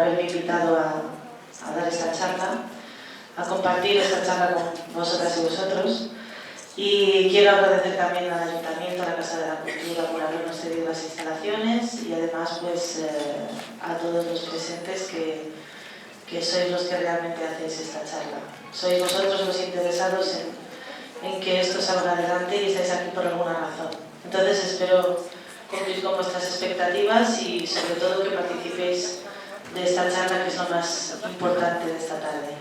haberme invitado a dar esta charla, a compartir esta charla con vosotras y vosotros. Y quiero agradecer también al Ayuntamiento, a la Casa de la Cultura, por habernos cedido las instalaciones y además pues, a todos los presentes que sois los que realmente hacéis esta charla. Sois vosotros los interesados en que esto salga adelante y estáis aquí por alguna razón. Entonces espero cumplir con vuestras expectativas y sobre todo que participéis de esta charla, que es lo más importante de esta tarde.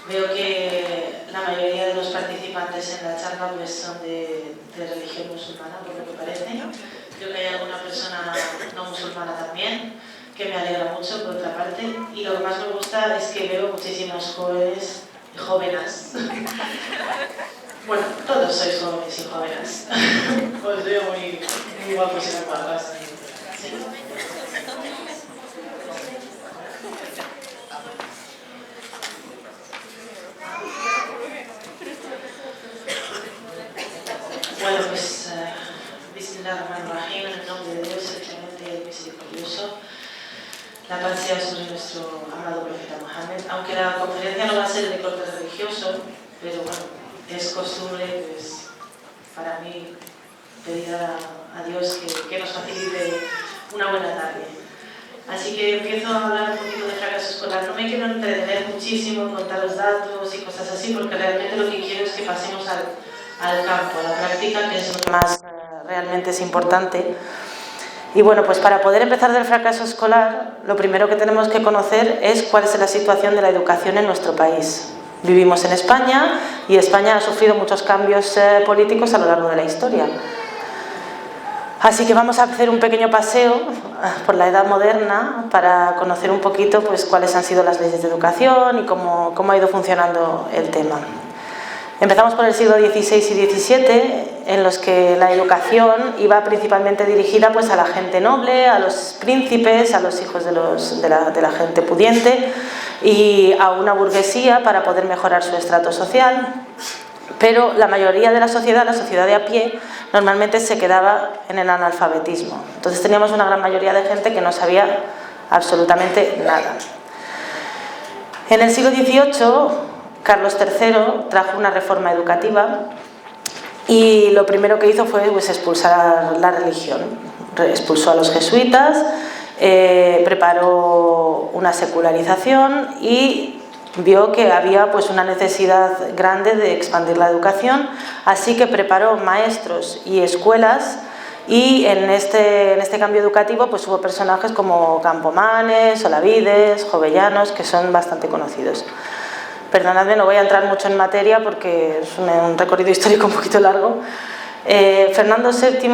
Veo que la mayoría de los participantes en la charla pues, son de religión musulmana, por lo que parece. Creo que hay alguna persona no musulmana también, que me alegra mucho, por otra parte. Y lo que más me gusta es que veo muchísimos jóvenes y jóvenes. Bueno, todos sois jóvenes y jóvenes. Os veo muy guapos y muy guapas. ¿Sí? Bueno, pues, Bismillahirrahmanirrahim, en el nombre de Dios, el clemente y el misericordioso. La paz sea sobre nuestro amado profeta Mohammed. Aunque la conferencia no va a ser de corte religioso, pero bueno, es costumbre, pues, para mí, pedir a Dios que nos facilite una buena tarde. Así que empiezo a hablar un poquito de fracaso escolar. No me quiero entretener muchísimo en contar los datos y cosas así, porque realmente lo que quiero es que pasemos al campo, a la práctica, que es lo que más realmente es importante. Y bueno, pues para poder empezar del fracaso escolar, lo primero que tenemos que conocer es cuál es la situación de la educación en nuestro país. Vivimos en España y España ha sufrido muchos cambios políticos a lo largo de la historia. Así que vamos a hacer un pequeño paseo por la edad moderna para conocer un poquito pues, cuáles han sido las leyes de educación y cómo ha ido funcionando el tema. Empezamos por el siglo XVI y XVII, en los que la educación iba principalmente dirigida pues, a la gente noble, a los príncipes, a los hijos de la gente pudiente y a una burguesía para poder mejorar su estrato social. Pero la mayoría de la sociedad de a pie, normalmente se quedaba en el analfabetismo. Entonces teníamos una gran mayoría de gente que no sabía absolutamente nada. En el siglo XVIII, Carlos III trajo una reforma educativa y lo primero que hizo fue pues, expulsar la religión. Expulsó a los jesuitas, preparó una secularización y vio que había pues, una necesidad grande de expandir la educación, así que preparó maestros y escuelas. Y en este cambio educativo pues, hubo personajes como Campomanes, Olavides, Jovellanos, que son bastante conocidos. Perdonadme, no voy a entrar mucho en materia porque es un recorrido histórico un poquito largo. Fernando VII,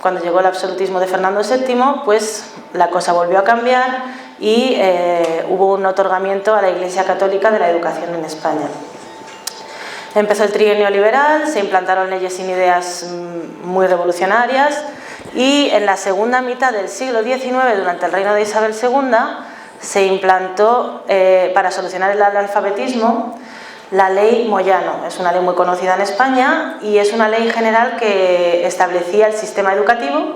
cuando llegó el absolutismo de Fernando VII, pues la cosa volvió a cambiar y hubo un otorgamiento a la Iglesia Católica de la educación en España. Empezó el trienio liberal, se implantaron leyes sin ideas muy revolucionarias y en la segunda mitad del siglo XIX, durante el reino de Isabel II, se implantó para solucionar el analfabetismo la ley Moyano. Es una ley muy conocida en España y es una ley general que establecía el sistema educativo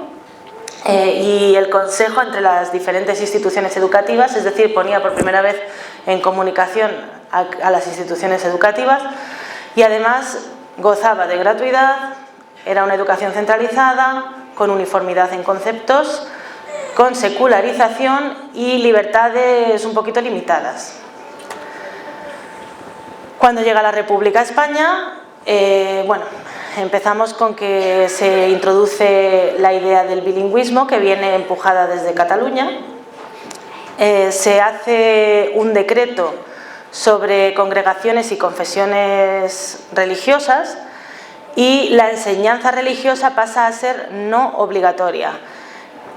y el consejo entre las diferentes instituciones educativas, es decir, ponía por primera vez en comunicación a las instituciones educativas y además gozaba de gratuidad, era una educación centralizada, con uniformidad en conceptos, con secularización y libertades un poquito limitadas. Cuando llega la República a España, bueno, empezamos con que se introduce la idea del bilingüismo, que viene empujada desde Cataluña. Se hace un decreto sobre congregaciones y confesiones religiosas y la enseñanza religiosa pasa a ser no obligatoria.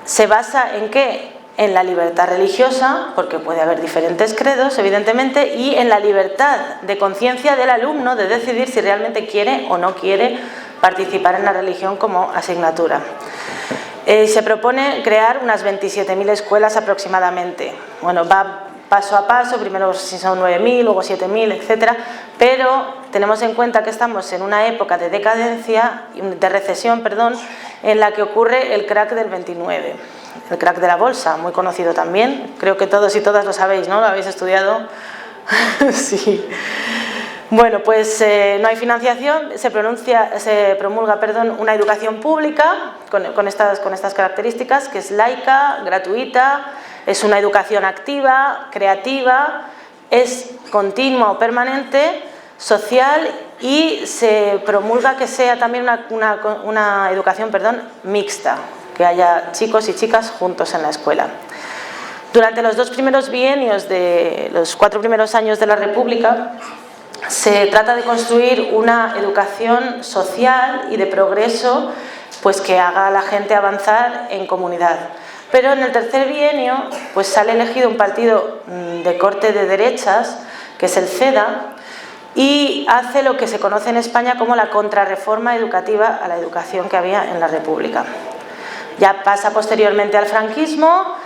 Se basa en ¿qué? En la libertad religiosa, porque puede haber diferentes credos, evidentemente, y en la libertad de conciencia del alumno de decidir si realmente quiere o no quiere participar en la religión como asignatura. Se propone crear unas 27.000 escuelas aproximadamente. Bueno, va paso a paso, primero si son 9.000, luego 7.000, etcétera, pero tenemos en cuenta que estamos en una época de decadencia, de recesión, perdón, en la que ocurre el crack del 29. el crack de la bolsa, muy conocido también. Creo que todos y todas lo sabéis, ¿no? ¿Lo habéis estudiado? Sí. Bueno, pues no hay financiación, se promulga una educación pública con estas características, que es laica, gratuita, es una educación activa, creativa, es continua o permanente, social, y se promulga que sea también una educación mixta, que haya chicos y chicas juntos en la escuela. Durante los 2 primeros bienios de los 4 primeros años de la República, se trata de construir una educación social y de progreso, pues que haga a la gente avanzar en comunidad. Pero en el tercer bienio pues sale elegido un partido de corte de derechas, que es el CEDA, y hace lo que se conoce en España como la contrarreforma educativa a la educación que había en la República. Ya pasa posteriormente al franquismo.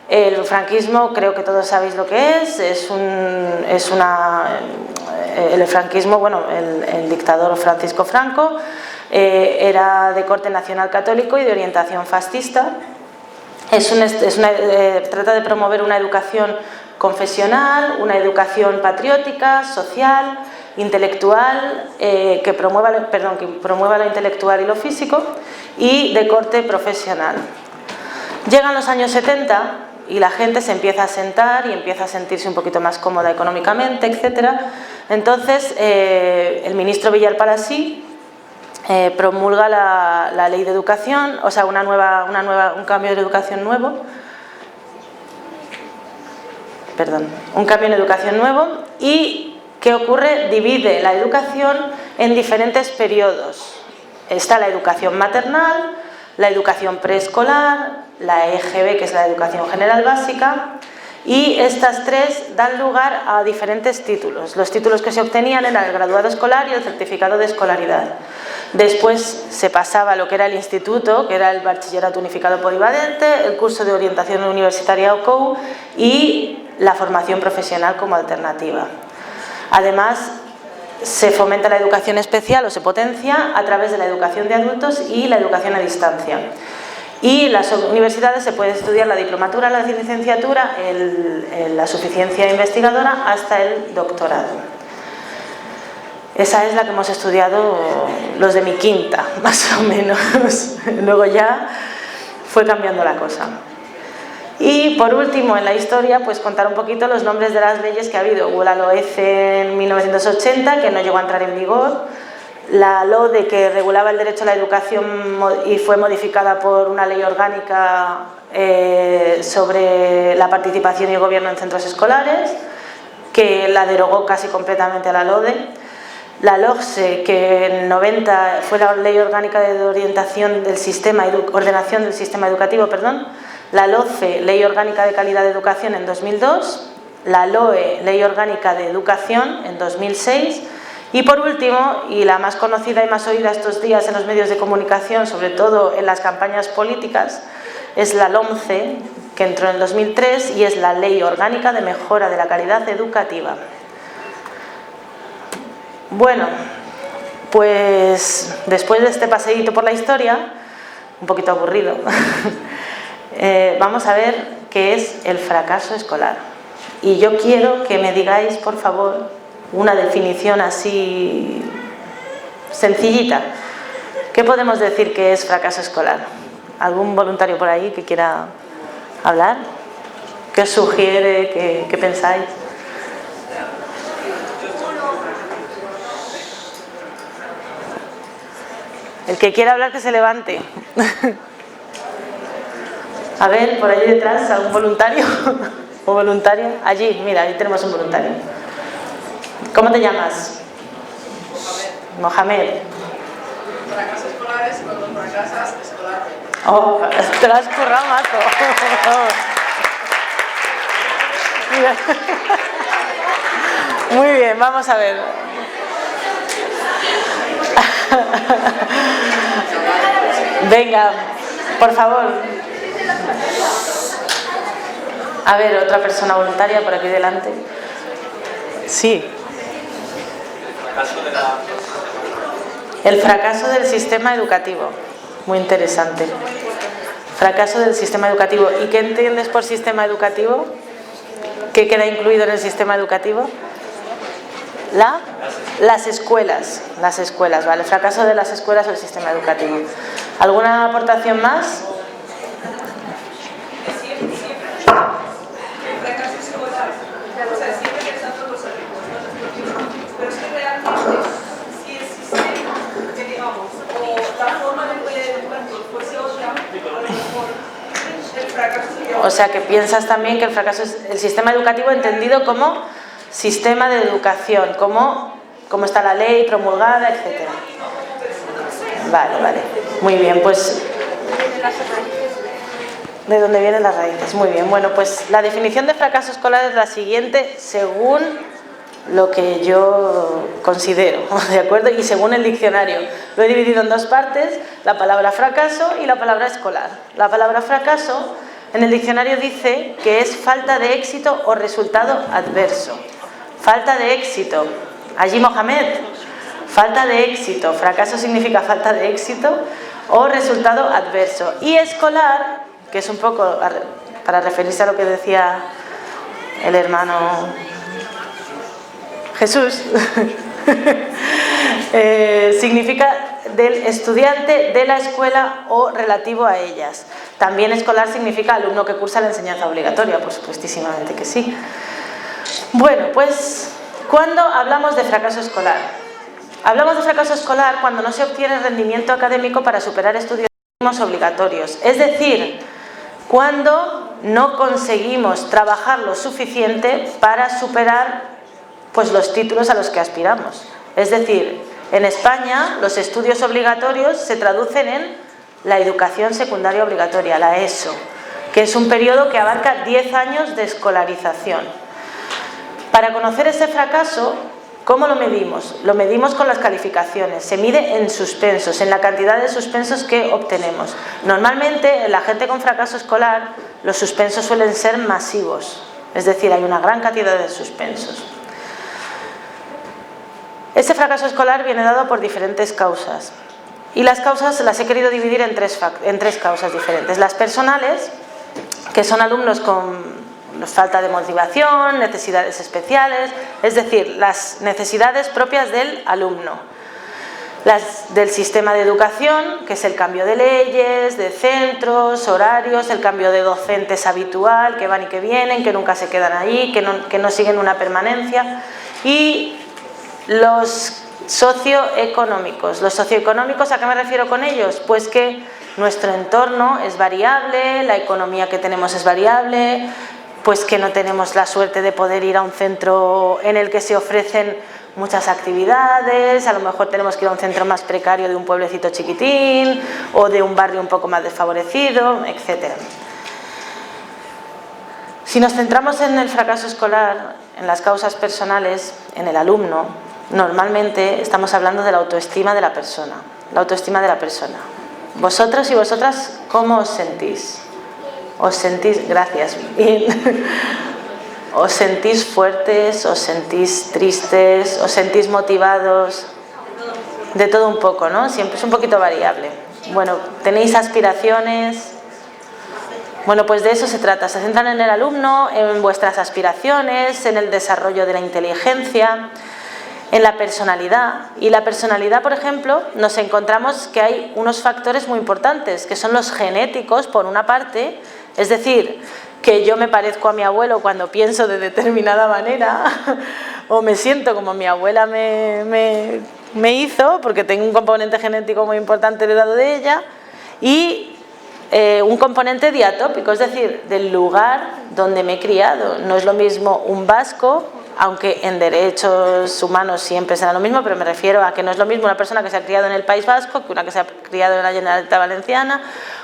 El franquismo, creo que todos sabéis lo que es el franquismo, bueno, el dictador Francisco Franco era de corte nacional católico y de orientación fascista. Trata de promover una educación confesional, una educación patriótica, social, intelectual, que promueva lo intelectual y lo físico, y de corte profesional. Llegan los años 70 y la gente se empieza a sentar y empieza a sentirse un poquito más cómoda económicamente, etc. Entonces, el ministro Villar Palasí promulga la ley de educación, o sea, un cambio de educación nuevo. Un cambio en educación nuevo. ¿Y qué ocurre? Divide la educación en diferentes periodos. Está la educación maternal, la educación preescolar, la EGB, que es la educación general básica, y estas 3 dan lugar a diferentes títulos. Los títulos que se obtenían eran el graduado escolar y el certificado de escolaridad. Después se pasaba a lo que era el instituto, que era el bachillerato unificado polivalente, el curso de orientación universitaria o COU y la formación profesional como alternativa. Además, se fomenta la educación especial o se potencia a través de la educación de adultos y la educación a distancia. Y en las universidades se puede estudiar la diplomatura, la licenciatura, la suficiencia investigadora hasta el doctorado. Esa es la que hemos estudiado los de mi quinta, más o menos. Luego ya fue cambiando la cosa. Y por último, en la historia, pues contar un poquito los nombres de las leyes que ha habido. Hubo la LOECE en 1980, que no llegó a entrar en vigor. La LODE, que regulaba el derecho a la educación y fue modificada por una ley orgánica sobre la participación y el gobierno en centros escolares, que la derogó casi completamente a la LODE. La LOGSE, que en 90 fue la ley orgánica de ordenación del sistema educativo, la LOCE, ley orgánica de calidad de educación, en 2002, la LOE, ley orgánica de educación, en 2006, y por último, y la más conocida y más oída estos días en los medios de comunicación, sobre todo en las campañas políticas, es la LOMCE, que entró en 2003 y es la ley orgánica de mejora de la calidad educativa. Bueno, pues después de este paseíto por la historia, un poquito aburrido, vamos a ver qué es el fracaso escolar. Y yo quiero que me digáis, por favor, una definición así sencillita. ¿Qué podemos decir que es fracaso escolar? ¿Algún voluntario por ahí que quiera hablar? ¿Qué os sugiere? ¿Qué pensáis? El que quiera hablar, que se levante. A ver, por allí detrás, ¿algún voluntario o voluntaria? Allí, mira, ahí tenemos un voluntario. ¿Cómo te llamas? Mohamed. Fracaso escolar es cuando fracasas escolarmente. Oh, te lo has currado, mazo. Muy bien, vamos a ver. Venga, por favor. A ver, otra persona voluntaria por aquí delante. Sí. El fracaso del sistema educativo. Muy interesante. Fracaso del sistema educativo. ¿Y qué entiendes por sistema educativo? ¿Qué queda incluido en el sistema educativo? Las escuelas, ¿vale? El fracaso de las escuelas o el sistema educativo. ¿Alguna aportación más? O sea, que piensas también que el fracaso es el sistema educativo entendido como sistema de educación, como está la ley promulgada, etc. Vale. Muy bien, pues... ¿De dónde vienen las raíces? Muy bien, bueno, pues la definición de fracaso escolar es la siguiente según lo que yo considero, ¿de acuerdo? Y según el diccionario. Lo he dividido en dos partes, la palabra fracaso y la palabra escolar. La palabra fracaso en el diccionario dice que es falta de éxito o resultado adverso. Falta de éxito. Allí Mohamed, falta de éxito. Fracaso significa falta de éxito o resultado adverso. Y escolar, que es un poco para referirse a lo que decía el hermano Jesús, significa del estudiante de la escuela o relativo a ellas. También escolar significa alumno que cursa la enseñanza obligatoria, por supuestísimamente que sí. Bueno, pues, ¿cuándo hablamos de fracaso escolar? Hablamos de fracaso escolar cuando no se obtiene rendimiento académico para superar estudios obligatorios. Es decir, cuando no conseguimos trabajar lo suficiente para superar pues, los títulos a los que aspiramos. Es decir, en España los estudios obligatorios se traducen en la educación secundaria obligatoria, la ESO, que es un periodo que abarca 10 años de escolarización. Para conocer ese fracaso, ¿cómo lo medimos? Lo medimos con las calificaciones, se mide en suspensos, en la cantidad de suspensos que obtenemos. Normalmente, en la gente con fracaso escolar, los suspensos suelen ser masivos, es decir, hay una gran cantidad de suspensos. Ese fracaso escolar viene dado por diferentes causas, y las causas las he querido dividir en tres causas diferentes. Las personales, que son alumnos con falta de motivación, necesidades especiales, es decir, las necesidades propias del alumno. Las del sistema de educación, que es el cambio de leyes, de centros, horarios, el cambio de docentes habitual, que van y que vienen, que nunca se quedan allí, que no siguen una permanencia. Y los socioeconómicos. ¿Los socioeconómicos a qué me refiero con ellos? Pues que nuestro entorno es variable, la economía que tenemos es variable, pues que no tenemos la suerte de poder ir a un centro en el que se ofrecen muchas actividades, a lo mejor tenemos que ir a un centro más precario de un pueblecito chiquitín o de un barrio un poco más desfavorecido, etc. Si nos centramos en el fracaso escolar, en las causas personales, en el alumno, normalmente estamos hablando de la autoestima de la persona. La autoestima de la persona. Vosotros y vosotras, ¿cómo os sentís? ¿Os sentís, gracias, bien? ¿Os sentís fuertes? ¿Os sentís tristes? ¿Os sentís motivados? De todo un poco, ¿no? Siempre es un poquito variable. Bueno, ¿tenéis aspiraciones? Bueno, pues de eso se trata. Se centran en el alumno, en vuestras aspiraciones, en el desarrollo de la inteligencia, en la personalidad. Y la personalidad, por ejemplo, nos encontramos que hay unos factores muy importantes, que son los genéticos, por una parte, es decir, que yo me parezco a mi abuelo cuando pienso de determinada manera, o me siento como mi abuela me hizo, porque tengo un componente genético muy importante heredado de ella, y un componente diatópico, es decir, del lugar donde me he criado. No es lo mismo un vasco, aunque en derechos humanos siempre será lo mismo, pero me refiero a que no es lo mismo una persona que se ha criado en el País Vasco que una que se ha criado en la Generalitat Valenciana,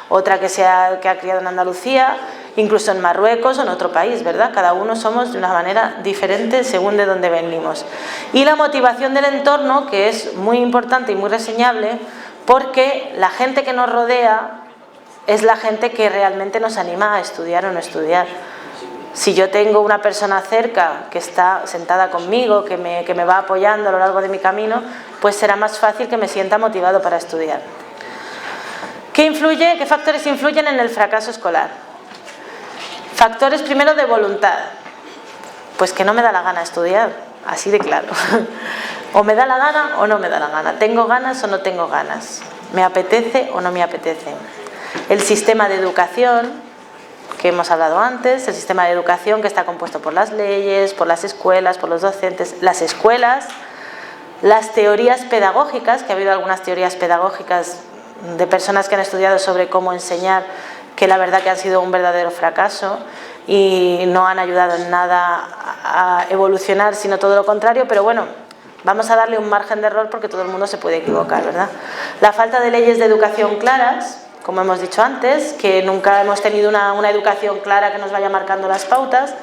otra que ha criado en Andalucía, incluso en Marruecos o en otro país, ¿verdad? Cada uno somos de una manera diferente según de dónde venimos. Y la motivación del entorno, que es muy importante y muy reseñable, porque la gente que nos rodea es la gente que realmente nos anima a estudiar o no estudiar. Si yo tengo una persona cerca que está sentada conmigo, que me va apoyando a lo largo de mi camino, pues será más fácil que me sienta motivado para estudiar. ¿Qué factores influyen en el fracaso escolar? Factores primero de voluntad. Pues que no me da la gana estudiar, así de claro. O me da la gana o no me da la gana. ¿Tengo ganas o no tengo ganas? ¿Me apetece o no me apetece? El sistema de educación, que hemos hablado antes, el sistema de educación que está compuesto por las leyes, por las escuelas, por los docentes, las escuelas, las teorías pedagógicas, que ha habido algunas teorías pedagógicas de personas que han estudiado sobre cómo enseñar, que la verdad que han sido un verdadero fracaso y no han ayudado en nada a evolucionar, sino todo lo contrario, pero bueno, vamos a darle un margen de error porque todo el mundo se puede equivocar, ¿verdad? La falta de leyes de educación claras, como hemos dicho antes, que nunca hemos tenido una educación clara que nos vaya marcando las pautas.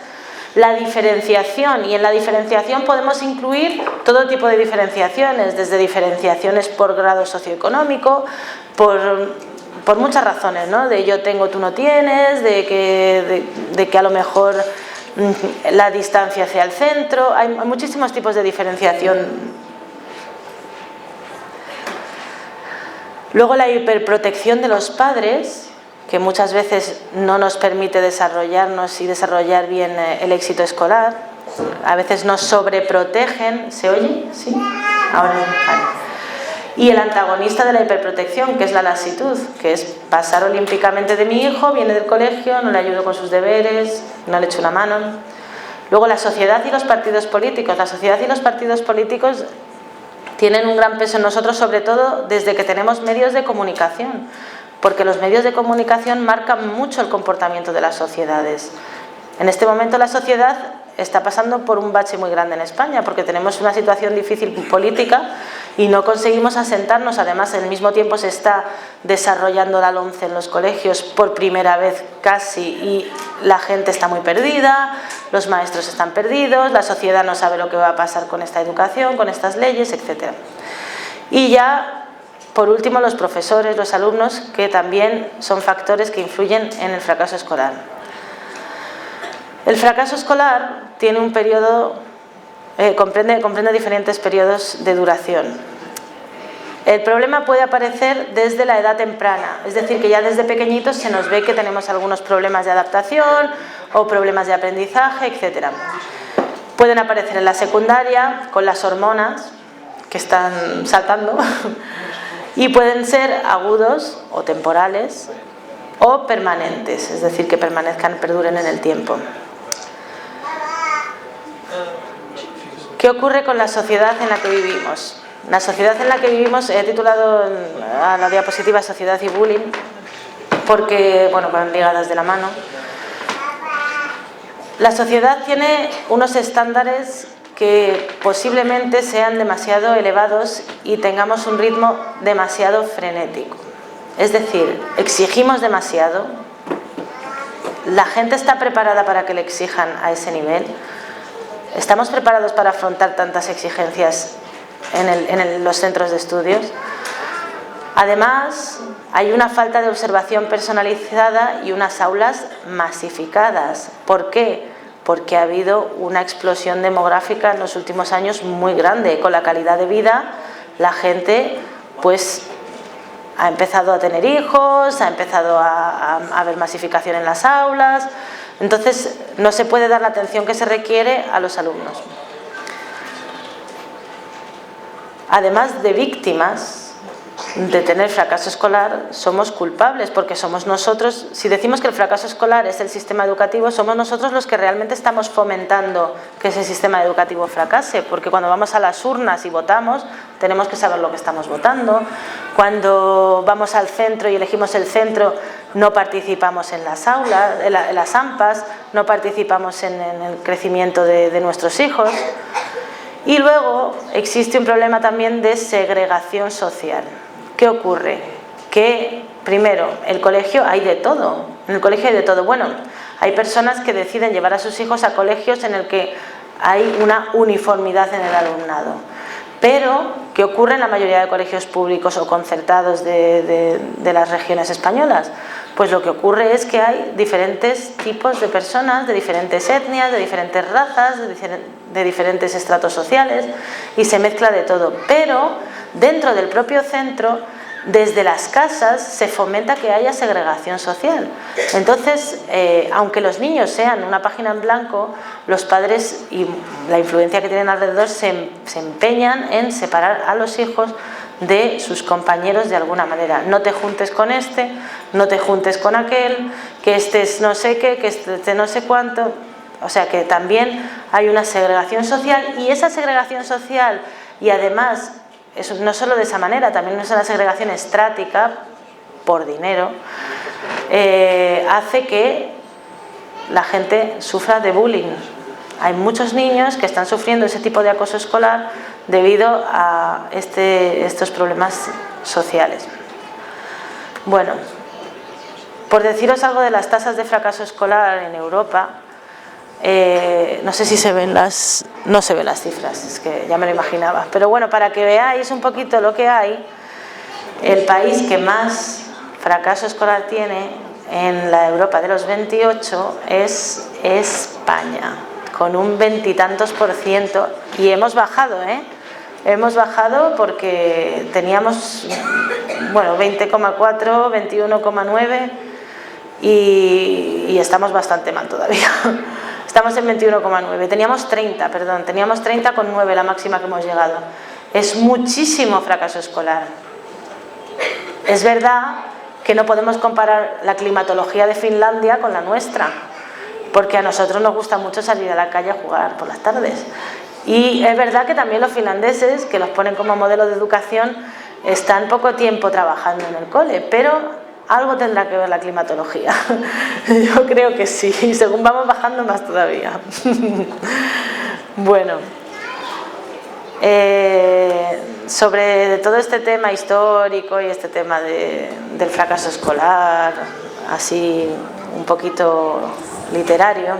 La diferenciación, y en la diferenciación podemos incluir todo tipo de diferenciaciones, desde diferenciaciones por grado socioeconómico, por muchas razones, ¿no? De yo tengo, tú no tienes, de que a lo mejor la distancia hacia el centro, hay muchísimos tipos de diferenciación. Luego la hiperprotección de los padres, que muchas veces no nos permite desarrollarnos y desarrollar bien el éxito escolar. A veces nos sobreprotegen. ¿Se oye? ¿Sí? Ahora vale. Y el antagonista de la hiperprotección, que es la laxitud, que es pasar olímpicamente de mi hijo, viene del colegio, no le ayudo con sus deberes, no le echo una mano. Luego la sociedad y los partidos políticos. La sociedad y los partidos políticos tienen un gran peso en nosotros, sobre todo desde que tenemos medios de comunicación, porque los medios de comunicación marcan mucho el comportamiento de las sociedades. En este momento la sociedad está pasando por un bache muy grande en España, porque tenemos una situación difícil política y no conseguimos asentarnos. Además, al mismo tiempo se está desarrollando la LOMCE en los colegios por primera vez casi, y la gente está muy perdida, los maestros están perdidos, la sociedad no sabe lo que va a pasar con esta educación, con estas leyes, etc. Y ya, por último, los profesores, los alumnos, que también son factores que influyen en el fracaso escolar. El fracaso escolar tiene un periodo, comprende diferentes periodos de duración. El problema puede aparecer desde la edad temprana, es decir, que ya desde pequeñitos se nos ve que tenemos algunos problemas de adaptación o problemas de aprendizaje, etc. Pueden aparecer en la secundaria con las hormonas que están saltando y pueden ser agudos o temporales o permanentes, es decir, que perduren en el tiempo. ¿Qué ocurre con la sociedad en la que vivimos? La sociedad en la que vivimos, he titulado a la diapositiva Sociedad y Bullying, porque, bueno, van ligadas de la mano. La sociedad tiene unos estándares que posiblemente sean demasiado elevados y tengamos un ritmo demasiado frenético. Es decir, exigimos demasiado. ¿La gente está preparada para que le exijan a ese nivel? ¿Estamos preparados para afrontar tantas exigencias en los centros de estudios? Además, hay una falta de observación personalizada y unas aulas masificadas. ¿Por qué? Porque ha habido una explosión demográfica en los últimos años muy grande. Con la calidad de vida, la gente pues ha empezado a tener hijos, ha empezado a haber masificación en las aulas. Entonces, no se puede dar la atención que se requiere a los alumnos. Además de víctimas de tener fracaso escolar, somos culpables, porque somos nosotros. Si decimos que el fracaso escolar es el sistema educativo, somos nosotros los que realmente estamos fomentando que ese sistema educativo fracase, porque cuando vamos a las urnas y votamos, tenemos que saber lo que estamos votando. Cuando vamos al centro y elegimos el centro, no participamos en las aulas, en las AMPAs, no participamos en el crecimiento de nuestros hijos. Y luego existe un problema también de segregación social. ¿Qué ocurre? Que, primero, el colegio hay de todo. En el colegio hay de todo. Bueno, hay personas que deciden llevar a sus hijos a colegios en el que hay una uniformidad en el alumnado. Pero, ¿qué ocurre en la mayoría de colegios públicos o concertados de las regiones españolas? Pues lo que ocurre es que hay diferentes tipos de personas, de diferentes etnias, de diferentes razas, de diferentes estratos sociales, y se mezcla de todo. Pero dentro del propio centro desde las casas se fomenta que haya segregación social. Entonces, aunque los niños sean una página en blanco, los padres y la influencia que tienen alrededor se empeñan en separar a los hijos de sus compañeros de alguna manera. No te juntes con este, no te juntes con aquel, que este es no sé qué, que este no sé cuánto. O sea que también hay una segregación social, y esa segregación social, y además eso, no solo de esa manera, también es una segregación estrática por dinero, hace que la gente sufra de bullying. Hay muchos niños que están sufriendo ese tipo de acoso escolar debido a estos problemas sociales. Bueno, por deciros algo de las tasas de fracaso escolar en Europa, no sé si se ven no se ven las cifras, es que ya me lo imaginaba, pero bueno, para que veáis un poquito lo que hay, el país que más fracaso escolar tiene en la Europa de los 28 es España, con un 20 y tantos %, y hemos bajado, hemos bajado porque teníamos, bueno, 20,4, 21,9 y estamos bastante mal todavía. Estamos en 21,9. Teníamos 30,9 la máxima que hemos llegado. Es muchísimo fracaso escolar. Es verdad que no podemos comparar la climatología de Finlandia con la nuestra, porque a nosotros nos gusta mucho salir a la calle a jugar por las tardes. Y es verdad que también los finlandeses, que los ponen como modelo de educación, están poco tiempo trabajando en el cole, pero algo tendrá que ver la climatología. Yo creo que sí, y según vamos bajando más todavía. Bueno, sobre todo este tema histórico y este tema del fracaso escolar, así un poquito literario,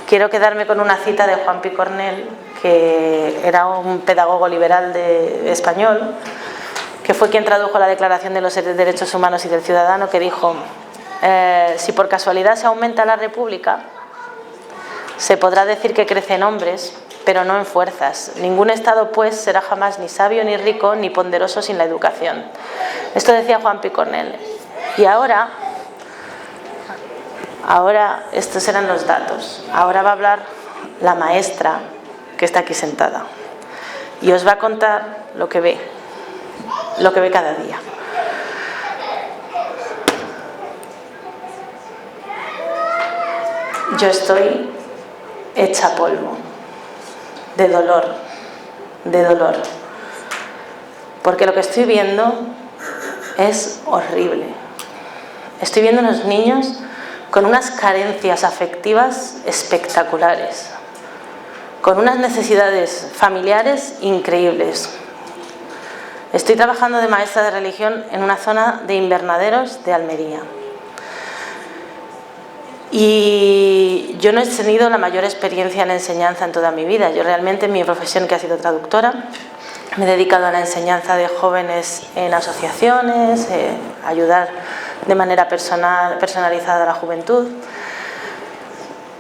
quiero quedarme con una cita de Juan Picornell, que era un pedagogo liberal español, que fue quien tradujo la Declaración de los Derechos Humanos y del Ciudadano, que dijo: si por casualidad se aumenta la república, se podrá decir que crece en hombres, pero no en fuerzas. Ningún Estado, pues, será jamás ni sabio, ni rico, ni ponderoso sin la educación. Esto decía Juan Picornell. Y ahora estos eran los datos. Ahora va a hablar la maestra, que está aquí sentada, y os va a contar lo que ve cada día. Yo estoy hecha polvo, de dolor, porque lo que estoy viendo es horrible. Estoy viendo unos niños con unas carencias afectivas espectaculares, con unas necesidades familiares increíbles. Estoy trabajando de maestra de religión en una zona de invernaderos de Almería. Y yo no he tenido la mayor experiencia en la enseñanza en toda mi vida. Yo realmente, en mi profesión, que ha sido traductora, me he dedicado a la enseñanza de jóvenes en asociaciones, ayudar de manera personalizada a la juventud.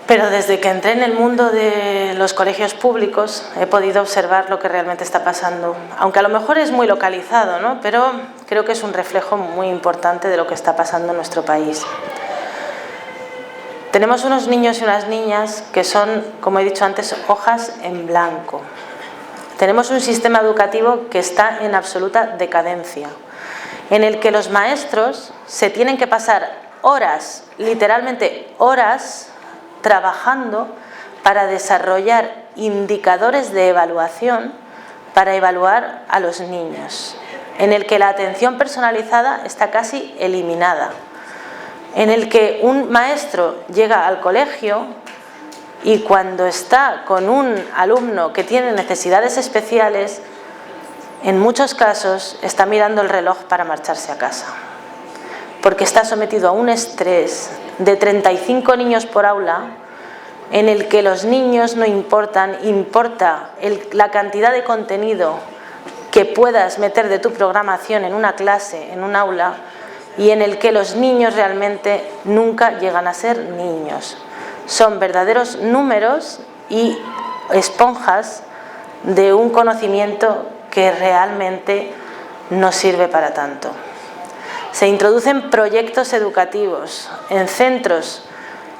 Pero desde que entré en el mundo de los colegios públicos he podido observar lo que realmente está pasando, aunque a lo mejor es muy localizado, ¿no? Pero creo que es un reflejo muy importante de lo que está pasando en nuestro país. Tenemos unos niños y unas niñas que son, como he dicho antes, hojas en blanco. Tenemos un sistema educativo que está en absoluta decadencia, en el que los maestros se tienen que pasar horas, literalmente horas, trabajando para desarrollar indicadores de evaluación para evaluar a los niños, en el que la atención personalizada está casi eliminada, en el que un maestro llega al colegio y cuando está con un alumno que tiene necesidades especiales, en muchos casos está mirando el reloj para marcharse a casa, porque está sometido a un estrés de 35 niños por aula, en el que los niños no importan, importa la cantidad de contenido que puedas meter de tu programación en una clase, en un aula, y en el que los niños realmente nunca llegan a ser niños. Son verdaderos números y esponjas de un conocimiento que realmente no sirve para tanto. Se introducen proyectos educativos en centros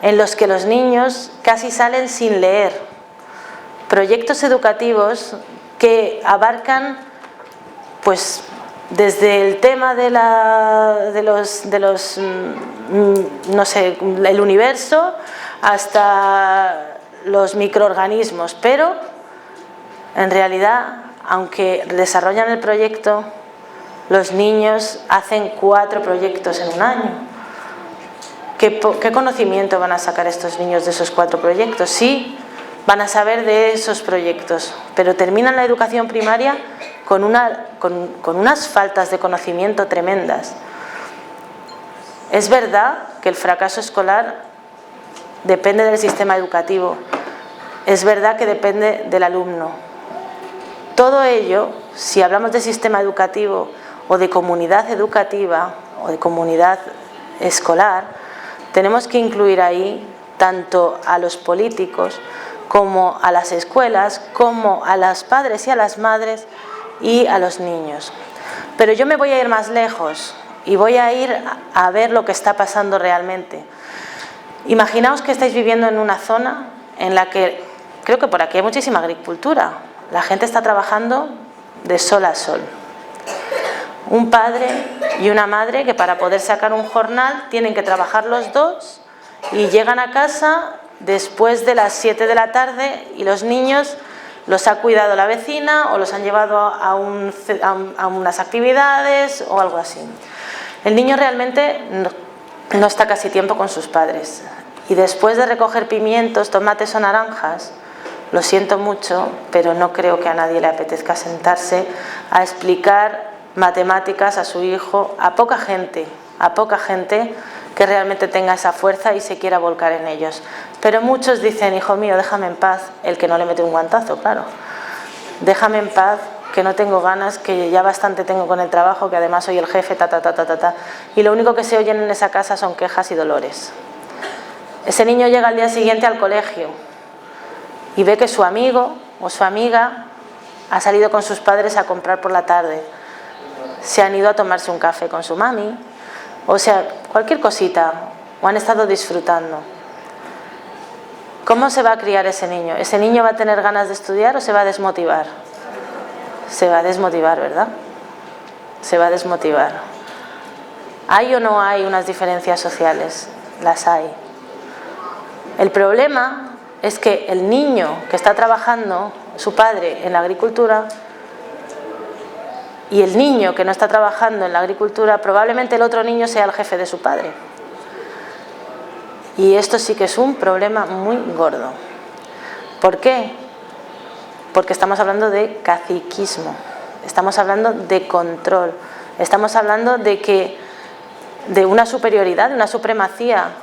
en los que los niños casi salen sin leer. Proyectos educativos que abarcan, pues, desde el tema de no sé, el universo hasta los microorganismos, pero en realidad, aunque desarrollan el proyecto, los niños hacen 4 proyectos en un año. ¿Qué conocimiento van a sacar estos niños de esos 4 proyectos? Sí, van a saber de esos proyectos, pero terminan la educación primaria con unas faltas de conocimiento tremendas. Es verdad que el fracaso escolar depende del sistema educativo, es verdad que depende del alumno. Todo ello, si hablamos de sistema educativo o de comunidad educativa o de comunidad escolar, tenemos que incluir ahí tanto a los políticos como a las escuelas, como a los padres y a las madres y a los niños. Pero yo me voy a ir más lejos y voy a ir a ver lo que está pasando realmente. Imaginaos que estáis viviendo en una zona en la que, creo que por aquí hay muchísima agricultura. La gente está trabajando de sol a sol. Un padre y una madre que para poder sacar un jornal tienen que trabajar los dos y llegan a casa después de las 7 de la tarde y los niños los ha cuidado la vecina o los han llevado a unas actividades o algo así. El niño realmente no está casi tiempo con sus padres y después de recoger pimientos, tomates o naranjas, lo siento mucho, pero no creo que a nadie le apetezca sentarse a explicar matemáticas a su hijo, a poca gente que realmente tenga esa fuerza y se quiera volcar en ellos. Pero muchos dicen, hijo mío, déjame en paz, el que no le mete un guantazo, claro. Déjame en paz, que no tengo ganas, que ya bastante tengo con el trabajo, que además soy el jefe, y lo único que se oyen en esa casa son quejas y dolores. Ese niño llega al día siguiente al colegio y ve que su amigo o su amiga ha salido con sus padres a comprar por la tarde, se han ido a tomarse un café con su mami, o sea, cualquier cosita, o han estado disfrutando. ¿Cómo se va a criar ese niño? ¿Ese niño va a tener ganas de estudiar o se va a desmotivar? Se va a desmotivar, ¿verdad? Se va a desmotivar. ¿Hay o no hay unas diferencias sociales? Las hay. El problema es que el niño que está trabajando, su padre, en la agricultura, y el niño que no está trabajando en la agricultura, probablemente el otro niño sea el jefe de su padre. Y esto sí que es un problema muy gordo. ¿Por qué? Porque estamos hablando de caciquismo, estamos hablando de control, estamos hablando de una superioridad, de una supremacía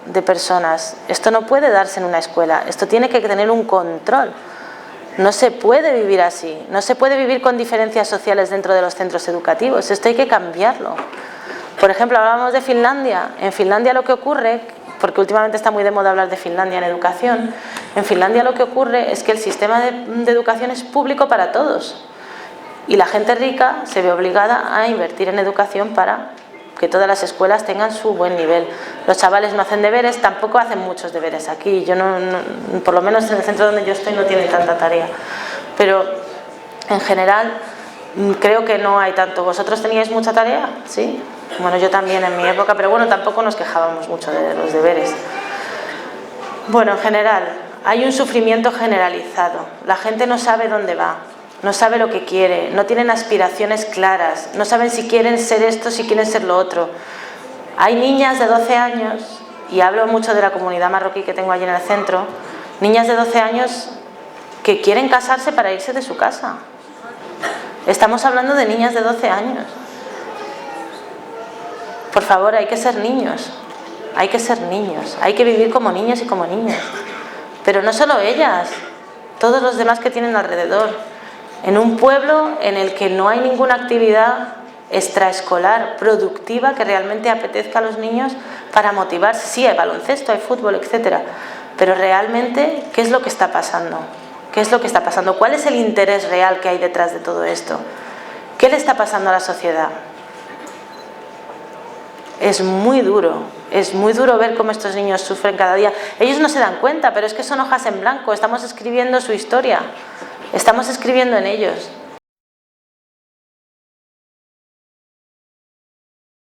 de personas. Esto no puede darse en una escuela, esto tiene que tener un control. No se puede vivir así, no se puede vivir con diferencias sociales dentro de los centros educativos, esto hay que cambiarlo. Por ejemplo, hablábamos de Finlandia. En Finlandia lo que ocurre, porque últimamente está muy de moda hablar de Finlandia en educación, en Finlandia lo que ocurre es que el sistema de educación es público para todos y la gente rica se ve obligada a invertir en educación para que todas las escuelas tengan su buen nivel. Los chavales no hacen deberes, tampoco hacen muchos deberes aquí. Yo por lo menos en el centro donde yo estoy no tienen tanta tarea. Pero en general creo que no hay tanto. ¿Vosotros teníais mucha tarea? ¿Sí? Bueno, yo también en mi época, pero bueno, tampoco nos quejábamos mucho de los deberes. Bueno, en general, hay un sufrimiento generalizado. La gente no sabe dónde va. No sabe lo que quiere, no tienen aspiraciones claras, no saben si quieren ser esto, si quieren ser lo otro. Hay niñas de 12 años, y hablo mucho de la comunidad marroquí que tengo allí en el centro, niñas de 12 años que quieren casarse para irse de su casa. Estamos hablando de niñas de 12 años. Por favor, hay que ser niños, hay que ser niños, hay que vivir como niños y como niñas. Pero no solo ellas, todos los demás que tienen alrededor. En un pueblo en el que no hay ninguna actividad extraescolar productiva que realmente apetezca a los niños para motivarse. Sí, hay baloncesto, hay fútbol, etcétera, pero realmente, ¿qué es lo que está pasando? ¿Qué es lo que está pasando? ¿Cuál es el interés real que hay detrás de todo esto? ¿Qué le está pasando a la sociedad? es muy duro ver cómo estos niños sufren cada día. Ellos no se dan cuenta, pero es que son hojas en blanco, estamos escribiendo su historia, estamos escribiendo en ellos.